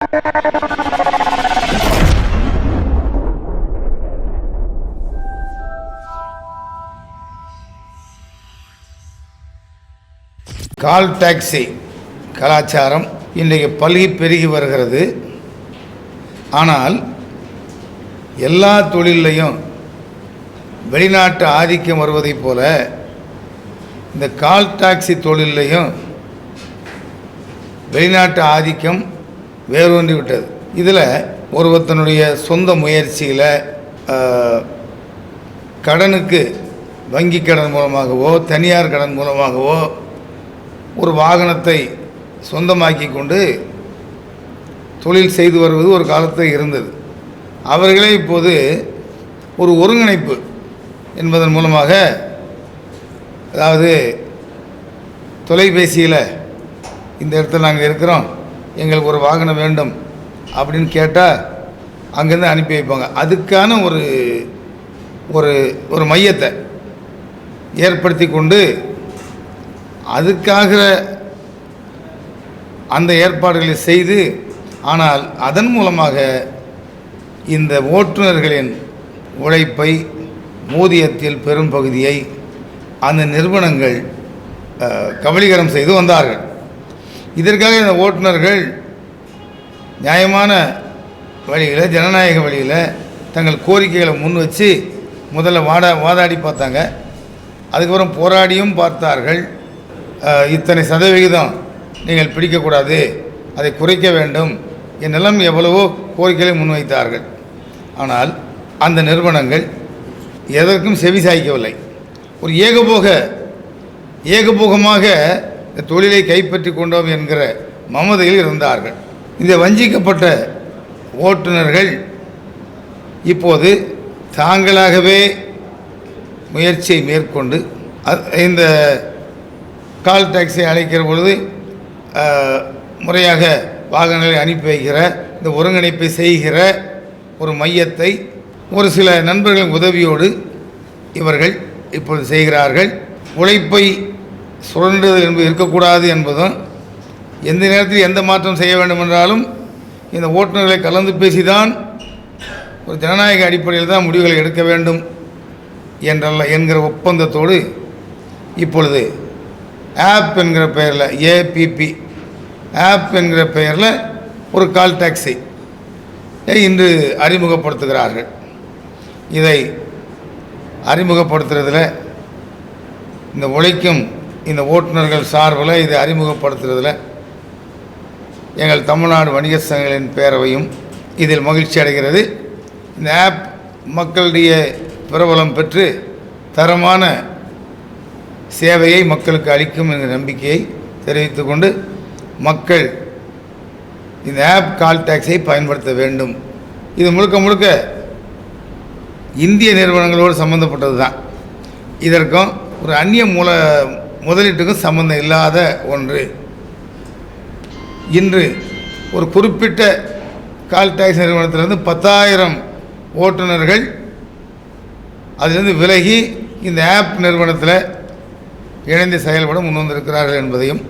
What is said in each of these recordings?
Call taxi கலாச்சாரம் இன்றைக்கு பல்கி பெருகி வருகிறது. ஆனால் எல்லா தொழிலையும் வெளிநாட்டு ஆதிக்கம் வருவதைப் போல இந்த கால் டாக்ஸி தொழிலையும் வெளிநாட்டு ஆதிக்கம் வேரூன்றி விட்டது. இதில் ஒருவத்தனுடைய சொந்த முயற்சியில் கடனுக்கு வங்கி கடன் மூலமாகவோ தனியார் கடன் மூலமாகவோ ஒரு வாகனத்தை சொந்தமாக்கி கொண்டு தொழில் செய்து வருவது ஒரு காலத்தில் இருந்தது. அவர்களே இப்போது ஒரு ஒருங்கிணைப்பு என்பதன் மூலமாக, அதாவது தொலைபேசியில் இந்த இடத்துல நாங்கள் இருக்கிறோம், எங்களுக்கு ஒரு வாகனம் வேண்டும் அப்படின்னு கேட்டால் அங்கேருந்து அனுப்பி வைப்பாங்க. அதுக்கான ஒரு ஒரு ஒரு மையத்தை ஏற்படுத்தி கொண்டு அதுக்காக அந்த ஏற்பாடுகளை செய்து, ஆனால் அதன் மூலமாக இந்த ஓட்டுநர்களின் உழைப்பை ஊதியத்தில் பெரும் பகுதியை அந்த நிறுவனங்கள் கபலீகரம் செய்து வந்தார்கள். இதற்காக இந்த ஓட்டுநர்கள் நியாயமான வழியில், ஜனநாயக வழியில் தங்கள் கோரிக்கைகளை முன் வச்சு முதல்ல வாதாடி பார்த்தாங்க. அதுக்கப்புறம் போராடியும் பார்த்தார்கள். இத்தனை சதவிகிதம் நீங்கள் பிடிக்கக்கூடாது, அதை குறைக்க வேண்டும் என்னெல்லாம் எவ்வளவோ கோரிக்கைகளை முன்வைத்தார்கள். ஆனால் அந்த நிறுவனங்கள் எதற்கும் செவி சாய்க்கவில்லை. ஒரு ஏகபோகமாக இந்த தொழிலை கைப்பற்றி கொண்டோம் என்கிற மமதையில் இருந்தார்கள். இந்த வஞ்சிக்கப்பட்ட ஓட்டுநர்கள் இப்போது தாங்களாகவே முயற்சியை மேற்கொண்டு இந்த கால் டாக்ஸியை அழைக்கிற பொழுது முறையாக வாகனங்களை அனுப்பி வைக்கிற இந்த ஒருங்கிணைப்பை செய்கிற ஒரு மையத்தை ஒரு சில நண்பர்களின் உதவியோடு இவர்கள் இப்பொழுது செய்கிறார்கள். உழைப்பை சுரண்டுதல் என்பது இருக்கக்கூடாது என்பதும், எந்த நேரத்தில் எந்த மாற்றம் செய்ய வேண்டும் என்றாலும் இந்த ஓட்டுநர்களை கலந்து பேசிதான் ஒரு ஜனநாயக அடிப்படையில் தான் முடிவுகளை எடுக்க வேண்டும் என்கிற ஒப்பந்தத்தோடு இப்பொழுது ஆப் என்கிற பெயரில், ஏபிபி ஆப் என்கிற பெயரில் ஒரு கால் டாக்ஸி இன்று அறிமுகப்படுத்துகிறார்கள். இதை அறிமுகப்படுத்துறதில் இந்த உழைக்கும் இந்த ஓட்டுநர்கள் சார்பில் இதை அறிமுகப்படுத்துறதில் எங்கள் தமிழ்நாடு வணிக சங்கங்களின் பேரவையும் இதில் மகிழ்ச்சி அடைகிறது. இந்த ஆப் மக்களுடைய பிரபலம் பெற்று தரமான சேவையை மக்களுக்கு அளிக்கும் என்ற நம்பிக்கையை தெரிவித்து கொண்டு, மக்கள் இந்த ஆப் கால் டாக்ஸியை பயன்படுத்த வேண்டும். இது முழுக்க இந்திய நிறுவனங்களோடு சம்பந்தப்பட்டது தான். இதற்கும் ஒரு அந்நிய முதலீட்டுக்கும் சம்பந்தம் இல்லாத ஒன்று. இன்று ஒரு குறிப்பிட்ட கால் டாக்ஸி நிறுவனத்திலிருந்து 10,000 ஓட்டுநர்கள் அதிலிருந்து விலகி இந்த ஆப் நிறுவனத்தில் இணைந்து செயல்பட முன் வந்திருக்கிறார்கள் என்பதையும்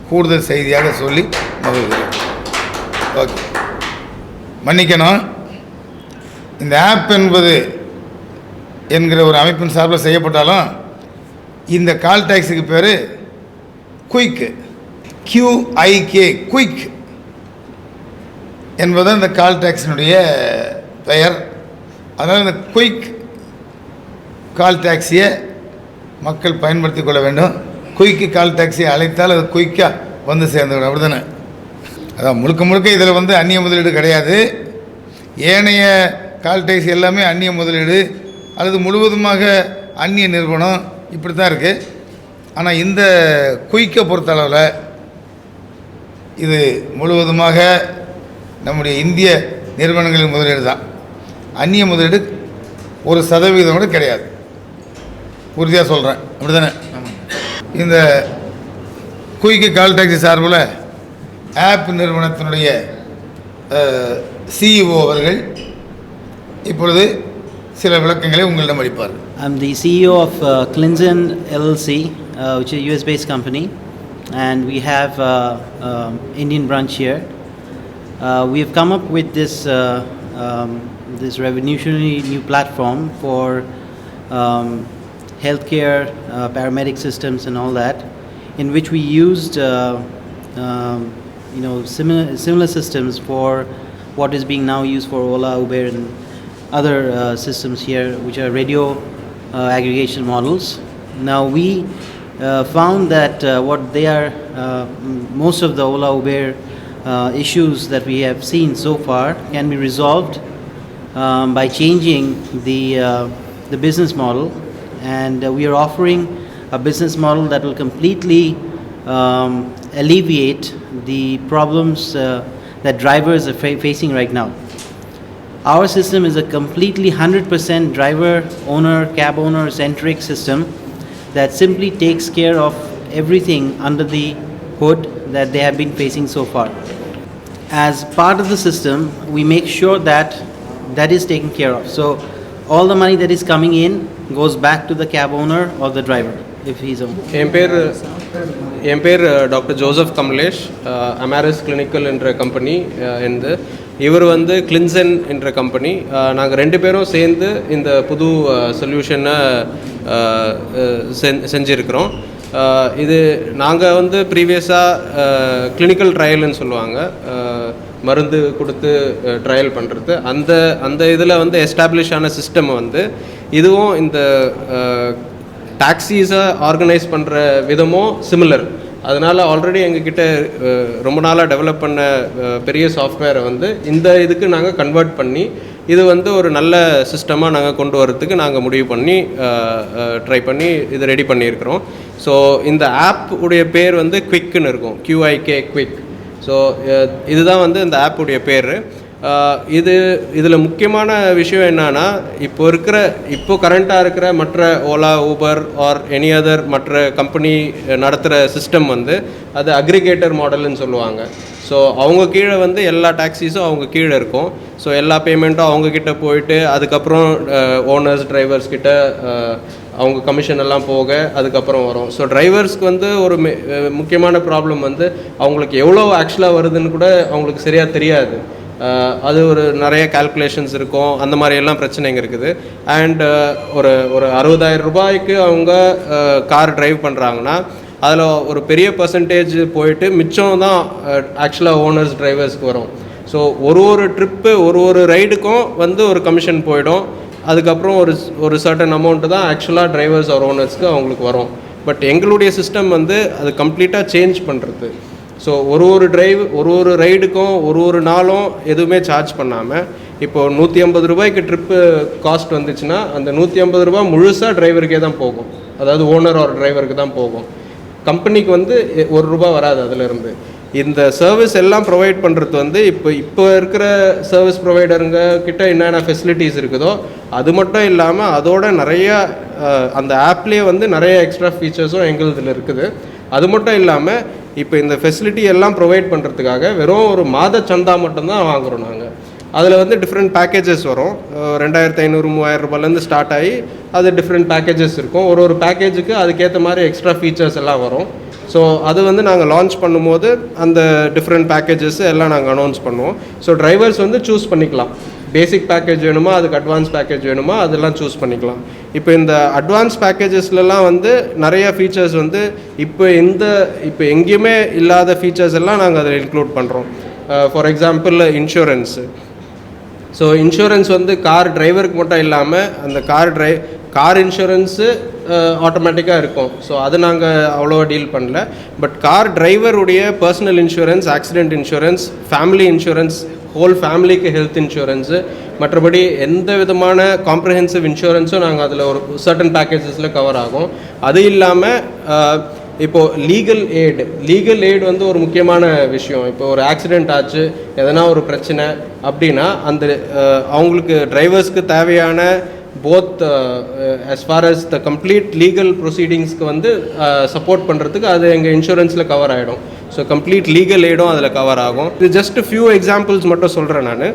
கூடுதல் செய்தியாக சொல்லி மகிழ்கிறேன். ஓகே, மன்னிக்கணும். இந்த ஆப் என்பது என்கிற ஒரு அமைப்பின் சார்பில் செய்யப்பட்டாலும் இந்த கால் டாக்ஸிக்கு பேர் குயிக், QIK, குயிக் என்பது இந்த கால் டாக்ஸினுடைய பெயர். அதனால் இந்த குயிக் கால் டாக்ஸியை மக்கள் பயன்படுத்தி கொள்ள வேண்டும். குயிக்கு கால் டாக்ஸியை அழைத்தால் அது குயிக்காக வந்து சேர்ந்துவிடும், அப்படி தானே? அதான் முழுக்க இதில் அந்நிய முதலீடு கிடையாது. ஏனைய கால் டாக்ஸி எல்லாமே அந்நிய முதலீடு அல்லது முழுவதுமாக அந்நிய நிறுவனம், இப்படி தான் இருக்குது. ஆனால் இந்த குயிக்கை பொறுத்தளவில் இது முழுவதுமாக நம்முடைய இந்திய நிறுவனங்களின் முதலீடு தான். அந்நிய முதலீடு 1% கூட கிடையாது. உறுதியாக சொல்கிறேன், அப்படி தானே? இந்த குயிக்கு கால் டாக்ஸி சார்பில் ஆப் நிறுவனத்தினுடைய CEO அவர்கள் இப்பொழுது சில விளக்கங்களை உங்களிடம் அளிப்பார்கள். I'm the CEO of Clinton LLC, which is a US-based company, and we have Indian branch here. we have come up with this revolutionary new platform for healthcare, paramedic systems, and all that, in which we used similar systems for what is being now used for Ola, Uber, and other systems here, which are radio aggregation models. Now we found that what they are, most of the Ola, Uber issues that we have seen so far can be resolved by changing the business model, and we are offering a business model that will completely alleviate the problems that drivers are facing right now. Our system is a completely 100% driver owner, cab owner centric system that simply takes care of everything under the hood that they have been facing so far. As part of the system, we make sure that that is taken care of. So all the money that is coming in goes back to the cab owner or the driver if he's on. என் பேர் doctor Joseph Kamlesh, அமாரஸ் clinical என்ற company இருந்து. இவர் வந்து கிளின்சன் என்ற company. நாங்கள் ரெண்டு பேரும் சேர்ந்து இந்த புது சொல்யூஷனை செஞ்சுருக்கிறோம். இது நாங்கள் வந்து ப்ரீவியஸாக கிளினிக்கல் ட்ரையல்னு சொல்லுவாங்க, மருந்து கொடுத்து ட்ரையல் பண்ணுறது. அந்த இதில் வந்து எஸ்டாப்ளிஷ் ஆன சிஸ்டம் வந்து இதுவும் இந்த டாக்ஸிஸை ஆர்கனைஸ் பண்ணுற விதமும் சிமிலர். அதனால் ஆல்ரெடி எங்ககிட்ட ரொம்ப நாளாக டெவலப் பண்ண பெரிய சாஃப்ட்வேரை வந்து இந்த இதுக்கு நாங்கள் கன்வெர்ட் பண்ணி இது வந்து ஒரு நல்ல சிஸ்டமாக நாங்கள் கொண்டு வரதுக்கு நாங்கள் முடிவு பண்ணி ட்ரை பண்ணி இது ரெடி பண்ணியிருக்கிறோம். ஸோ இந்த ஆப் உடைய பேர் வந்து குவிக்குன்னு இருக்கும், QIK குவிக். ஸோ இதுதான் வந்து இந்த ஆப் உடைய பேர். இதில் முக்கியமான விஷயம் என்னன்னா, இப்போ கரண்ட்டாக இருக்கிற மற்ற Ola, Uber or any other மற்ற கம்பெனி நடத்துகிற சிஸ்டம் வந்து அது அக்ரிகேட்டர் மாடல்னு சொல்லுவாங்க. ஸோ அவங்க கீழே வந்து எல்லா டாக்ஸிஸும் அவங்க கீழே இருக்கும். ஸோ எல்லா பேமெண்ட்டும் அவங்கக்கிட்ட போயிட்டு அதுக்கப்புறம் ஓனர்ஸ் டிரைவர்ஸ் கிட்ட அவங்க கமிஷன் எல்லாம் போக அதுக்கப்புறம் வரும். ஸோ டிரைவர்ஸ்க்கு வந்து ஒரு முக்கியமான ப்ராப்ளம் வந்து அவங்களுக்கு எவ்வளோ ஆக்சுவலாக வருதுன்னு கூட அவங்களுக்கு சரியாக தெரியாது. அது ஒரு நிறைய கால்குலேஷன்ஸ் இருக்கும், அந்த மாதிரியெல்லாம் பிரச்சனைங்க இருக்குது. அண்ட் ஒரு 60,000 ரூபாய்க்கு அவங்க கார் டிரைவ் பண்ணுறாங்கன்னா அதில் ஒரு பெரிய பர்சன்டேஜ் போயிட்டு மிச்சம் தான் ஆக்சுவலாக ஓனர்ஸ் டிரைவர்ஸ்க்கு வரும். ஸோ ஒரு ட்ரிப்பு ஒரு ரைடுக்கும் வந்து ஒரு கமிஷன் போயிடும். அதுக்கப்புறம் ஒரு சர்டன் அமௌண்ட்டு தான் ஆக்சுவலாக டிரைவர்ஸ் ஆர் ஓனர்ஸ்க்கு அவங்களுக்கு வரும். பட் எங்களுடைய சிஸ்டம் வந்து அது கம்ப்ளீட்டாக சேஞ்ச் பண்ணுறது. ஸோ ஒரு ரைடுக்கும் ஒரு நாளும் எதுவுமே சார்ஜ் பண்ணாமல், இப்போது 150 ரூபாய்க்கு ட்ரிப்பு காஸ்ட் வந்துச்சுன்னா அந்த 150 ரூபா முழுசாக டிரைவருக்கே தான் போகும், அதாவது ஓனர் ஒரு டிரைவருக்கு தான் போகும். கம்பெனிக்கு வந்து ₹1 வராது அதிலிருந்து. இந்த சர்வீஸ் எல்லாம் ப்ரொவைட் பண்ணுறது வந்து இப்போ இருக்கிற சர்வீஸ் ப்ரொவைடருங்க கிட்ட என்னென்ன ஃபெசிலிட்டிஸ் இருக்குதோ அது மட்டும் இல்லாமல் அதோட நிறையா அந்த ஆப்லேயே வந்து நிறைய எக்ஸ்ட்ரா ஃபீச்சர்ஸும் எங்களுதில் இருக்குது. அது மட்டும் இல்லாமல் இப்போ இந்த ஃபெசிலிட்டி எல்லாம் ப்ரொவைட் பண்ணுறதுக்காக வெறும் ஒரு மாத சந்தா மட்டும்தான் வாங்குகிறோம் நாங்கள். அதில் வந்து டிஃப்ரெண்ட் பேக்கேஜஸ் வரும். 2,500-3,000 ரூபாயிலேருந்து ஸ்டார்ட் ஆகி அது டிஃப்ரெண்ட் பேக்கேஜஸ் இருக்கும். ஒரு பேக்கேஜுக்கு அதுக்கேற்ற மாதிரி எக்ஸ்ட்ரா ஃபீச்சர்ஸ் எல்லாம் வரும். ஸோ அது வந்து நாங்கள் லான்ச் பண்ணும்போது அந்த டிஃப்ரெண்ட் பேக்கேஜஸ் எல்லாம் நாங்கள் அனௌன்ஸ் பண்ணுவோம். ஸோ டிரைவர்ஸ் வந்து சூஸ் பண்ணிக்கலாம், பேசிக் பேக்கேஜ் வேணுமா அதுக்கு அட்வான்ஸ் பேக்கேஜ் வேணுமா அதெல்லாம் சூஸ் பண்ணிக்கலாம். இப்போ இந்த அட்வான்ஸ் பேக்கேஜஸ்லாம் வந்து நிறைய ஃபீச்சர்ஸ் வந்து இப்போ எங்கேயுமே இல்லாத ஃபீச்சர்ஸ் எல்லாம் நாங்கள் அதில் இன்க்ளூட் பண்ணுறோம். For example insurance. So insurance வந்து கார் டிரைவருக்கு மட்டும் இல்லாமல் அந்த கார் இன்சூரன்ஸு ஆட்டோமேட்டிக்காக இருக்கும். ஸோ அது நாங்கள் அவ்வளோவா டீல் பண்ணல. பட் கார் டிரைவருடைய personal insurance, accident insurance, family insurance, whole ஃபேமிலிக்கு ஹெல்த் இன்சூரன்ஸு, மற்றபடி எந்த விதமான காம்ப்ரஹென்சிவ் இன்சூரன்ஸும் நாங்கள் அதில் ஒரு சர்டன் பேக்கேஜஸில் கவர் ஆகும். அது இல்லாமல் இப்போது லீகல் எய்டு வந்து ஒரு முக்கியமான விஷயம். இப்போ ஒரு ஆக்சிடெண்ட் ஆச்சு, எதனா ஒரு பிரச்சனை அப்படின்னா அந்த அவங்களுக்கு டிரைவர்ஸ்க்கு தேவையான both as far as the complete legal proceedingsக்கு வந்து சப்போர்ட் பண்ணுறதுக்கு அது எங்கள் இன்சூரன்ஸில் கவர் ஆகிடும். ஸோ கம்ப்ளீட் லீகல் எய்டும் அதில் கவர் ஆகும். இது ஜஸ்ட் ஃபியூ எக்ஸாம்பிள்ஸ் மட்டும் சொல்கிறேன் நான்.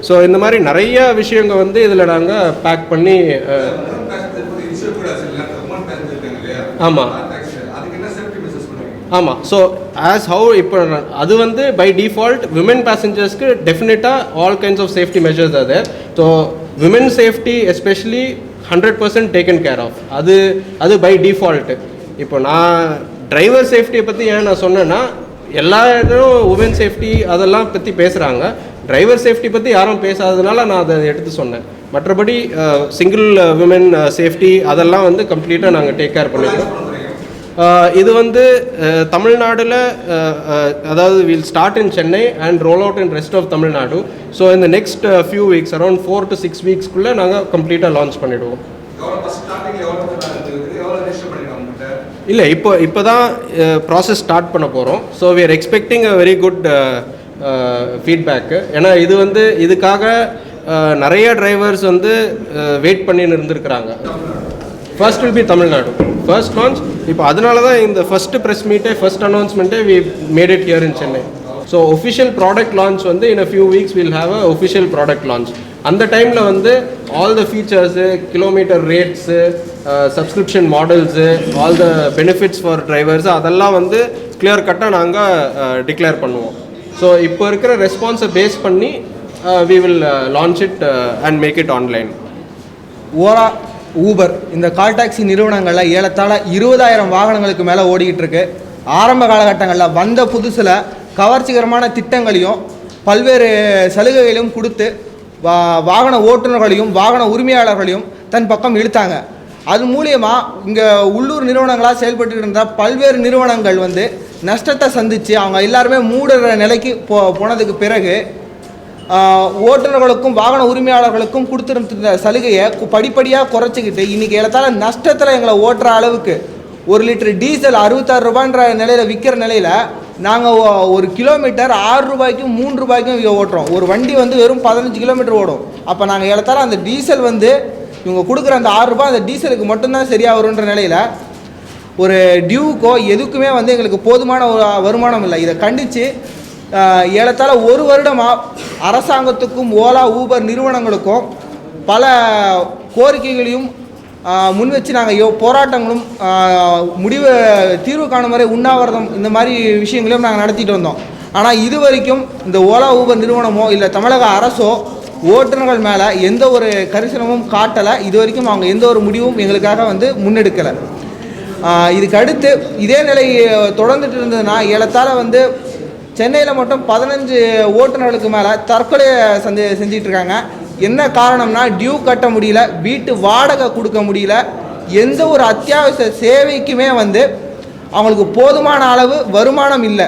ஸோ இந்த மாதிரி நிறையா விஷயங்கள் வந்து இதில் நாங்கள் பேக் பண்ணி ஆமாம் ஆமாம். ஸோ ஆஸ் ஹவு இப்போ அது வந்து பை டிஃபால்ட் விமன் பேசஞ்சர்ஸ்க்கு டெஃபினட்டாக all kinds of safety measures அது. So women safety especially 100% taken care of. அது பை டிஃபால்ட்டு. இப்போ நான் டிரைவர் சேஃப்டியை பற்றி ஏன் நான் சொன்னேன்னா, எல்லா இடமும் உமன் சேஃப்டி அதெல்லாம் பற்றி பேசுகிறாங்க, டிரைவர் சேஃப்டி பற்றி யாரும் பேசாததுனால நான் அதை எடுத்து சொன்னேன். மற்றபடி சிங்கிள் விமன் சேஃப்டி அதெல்லாம் வந்து கம்ப்ளீட்டாக நாங்கள் டேக் கேர் பண்ணிக்கிறோம். இது வந்து தமிழ்நாடில் அதாவது will start in Chennai and roll out in rest of Tamil Nadu. So இந்த next few weeks around 4 to 6 வீக்ஸ்க்குள்ளே நாங்கள் கம்ப்ளீட்டாக லான்ச் பண்ணிவிடுவோம். இல்லை, இப்போ தான் ப்ராசஸ் ஸ்டார்ட் பண்ண போகிறோம். So we are expecting a very good feedback. ஏன்னா இது வந்து இதுக்காக நிறைய டிரைவர்ஸ் வந்து வெயிட் பண்ணின்னு இருந்திருக்கிறாங்க. First will be Tamil Nadu first launch. இப்போ அதனால தான் இந்த ஃபஸ்ட்டு ப்ரெஸ் மீட்டே ஃபர்ஸ்ட் அனௌன்ஸ்மெண்ட்டே we made it here in Chennai. So official product launch வந்து in a few weeks will have a official product launch. அந்த டைமில் வந்து all the features, kilometre rates, subscription models, all the benefits for drivers அதெல்லாம் வந்து clear கட்டாக நாங்கள் declare பண்ணுவோம். So இப்போ இருக்கிற ரெஸ்பான்ஸை பேஸ் பண்ணி we will launch it and make it online. Ola, Uber இந்த கால் டாக்ஸி நிறுவனங்களில் ஏலத்தால் 20,000 வாகனங்களுக்கு மேலே ஓடிக்கிட்டு இருக்கு. ஆரம்ப காலகட்டங்களில் வந்த புதுசில் கவர்ச்சிகரமான திட்டங்களையும் பல்வேறு சலுகைகளையும் கொடுத்து வாகன ஓட்டுநர்களையும் வாகன உரிமையாளர்களையும் தன் பக்கம் இழுத்தாங்க. அது மூலியமாக இங்கே உள்ளூர் நிறுவனங்களாக செயல்பட்டு இருந்த பல்வேறு நிறுவனங்கள் வந்து நஷ்டத்தை சந்தித்து அவங்க எல்லாருமே மூடுற நிலைக்கு போனதுக்கு பிறகு ஓட்டுநர்களுக்கும் வாகன உரிமையாளர்களுக்கும் கொடுத்துருந்த சலுகையை படிப்படியாக குறைச்சிக்கிட்டு இன்றைக்கி ஏலத்தால் நஷ்டத்தில் எங்களை ஓட்டுற அளவுக்கு 1 லிட்டர் டீசல் 66 ரூபான்ற நிலையில் விற்கிற நிலையில் நாங்கள் 1 கிலோமீட்டர் 6 ரூபாய்க்கும் 3 ரூபாய்க்கும் ஓட்டுறோம். ஒரு வண்டி வந்து வெறும் 15 கிலோமீட்டர் ஓடும். அப்போ நாங்கள் ஏலத்தால் அந்த டீசல் வந்து இவங்க கொடுக்குற அந்த 6 ரூபாய் அந்த டீசலுக்கு மட்டும்தான் சரியாக வருன்ற நிலையில் ஒரு டியூக்கோ எதுக்குமே வந்து எங்களுக்கு போதுமான வருமானம் இல்லை. இதை கண்டித்து ஏலத்தால் 1 வருடமாக அரசாங்கத்துக்கும் ஓலா ஊபர் நிறுவனங்களுக்கும் பல கோரிக்கைகளையும் முன் வச்சு நாங்கள் போராட்டங்களும் தீர்வு காணும் வரை உண்ணாவிரதம் இந்த மாதிரி விஷயங்களையும் நாங்கள் நடத்திட்டு வந்தோம். ஆனால் இது வரைக்கும் இந்த ஓலா ஊபர் நிறுவனமோ இல்லை தமிழக அரசோ ஓட்டுநர்கள் மேலே எந்த ஒரு கரிசனமும் காட்டலை. இது வரைக்கும் அவங்க எந்த ஒரு முடிவும் எங்களுக்காக வந்து முன்னெடுக்கலை. இதுக்கு அடுத்து இதே நிலை தொடர்ந்துட்டு இருந்ததுன்னா ஏலத்தால் வந்து சென்னையில் மட்டும் 15 ஓட்டுநர்களுக்கு மேலே தற்கொலையை செஞ்சிட்டு இருக்காங்க. என்ன காரணம்னா டியூ கட்ட முடியல, வீட்டு வாடகை கொடுக்க முடியல, எந்த ஒரு அத்தியாவசிய சேவைக்குமே வந்து அவங்களுக்கு போதுமான அளவு வருமானம் இல்லை.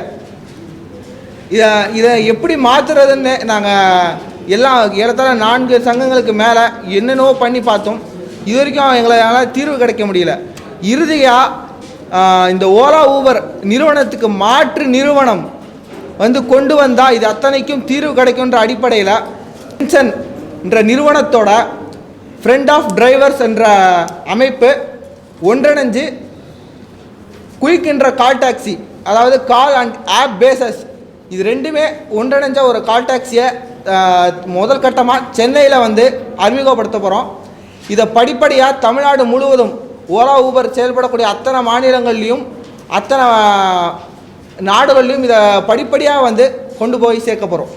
இதை எப்படி மாற்றுறதுன்னு நாங்கள் ஏறத்தாழ 4 சங்கங்களுக்கு மேலே என்னென்னவோ பண்ணி பார்த்தோம். இது வரைக்கும் எங்களால் தீர்வு கிடைக்க முடியல. இறுதியாக இந்த ஓலா ஊபர் நிறுவனத்துக்கு மாற்று நிறுவனம் வந்து கொண்டு வந்தால் இது அத்தனைக்கும் தீர்வு கிடைக்குன்ற அடிப்படையில் வின்சன் என்ற நிறுவனத்தோட ஃப்ரெண்ட் ஆஃப் டிரைவர்ஸ் என்ற அமைப்பு ஒன்றிணைஞ்சு குயிக் என்ற கால் டாக்ஸி, அதாவது கால் அண்ட் ஆப் பேசஸ், இது ரெண்டுமே ஒன்றிணைஞ்ச ஒரு கால் டாக்ஸியை முதல் கட்டமாக சென்னையில் வந்து அறிமுகப்படுத்த போகிறோம். இதை படிப்படியாக தமிழ்நாடு முழுவதும் ஓலா ஊபர் செயல்படக்கூடிய அத்தனை மாநிலங்கள்லேயும் அத்தனை நாடுகள்லையும் இதை படிப்படியாக வந்து கொண்டு போய் சேர்க்க போகிறோம்.